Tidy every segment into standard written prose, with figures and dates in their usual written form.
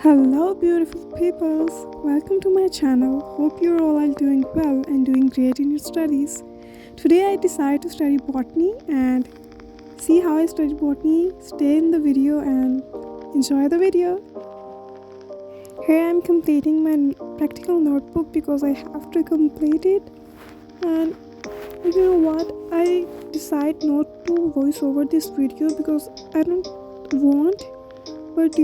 Hello, beautiful peoples. Welcome to my channel. Hope you're all are doing well and doing great in your studies. Today, I decided to study botany and see how I study botany. Stay in the video and enjoy the video. Here, I'm completing my practical notebook because I have to complete it. And you know what? I decide not to voice over this video because I don't want, but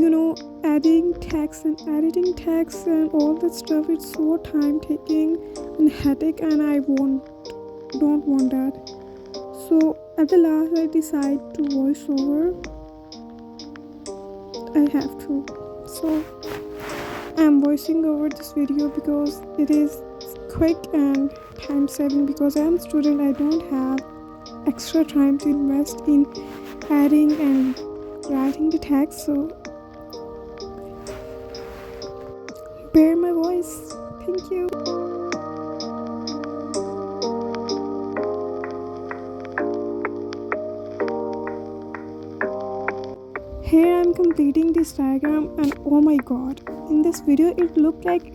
adding text and editing text and all that stuff, it's so time taking and headache, and don't want that. So at the last I decide to voice over. I have to, so I'm voicing over this video because it is quick and time saving, because I'm a student. I don't have extra time to invest in adding and writing the text, so bear my voice. Thank you. Here I'm completing this diagram, and oh my god, in this video it looked like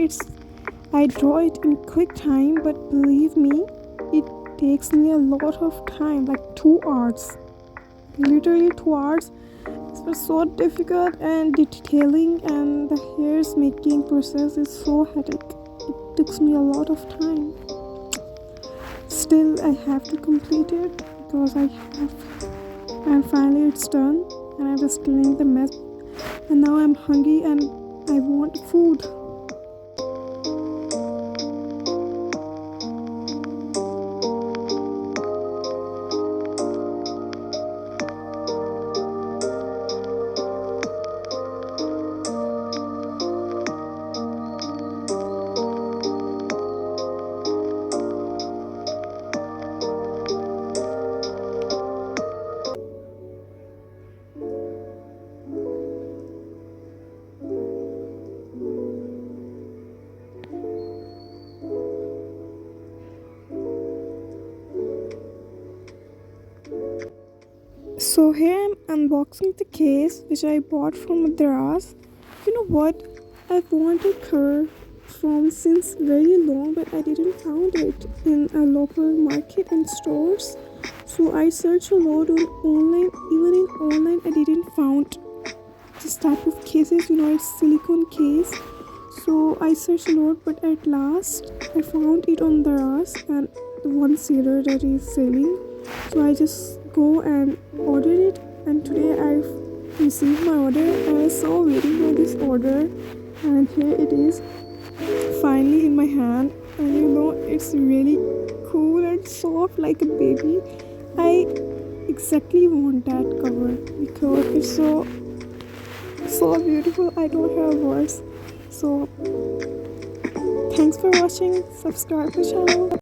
I draw it in quick time, but believe me, it takes me a lot of time, like 2 hours, literally 2 hours. It was so difficult, and detailing and the hairs making process is so headache. It took me a lot of time. Still, I have to complete it because I have. And finally, it's done. And I was cleaning the mess. And now I'm hungry and I want food. So here I'm unboxing the case which I bought from Madras. You know what? I've wanted her from since very long, but I didn't found it in a local market and stores. So I searched a lot on online. Even in online, I didn't found this type of cases. It's silicone case. So I searched a lot, but at last I found it on Daraz and the one seller that is selling. So I just go and order it, and today I've received my order, and I was so waiting for this order, and here it is finally in my hand. And it's really cool and soft like a baby. I exactly want that cover because it's so beautiful. I don't have words. So thanks for watching. Subscribe to the channel.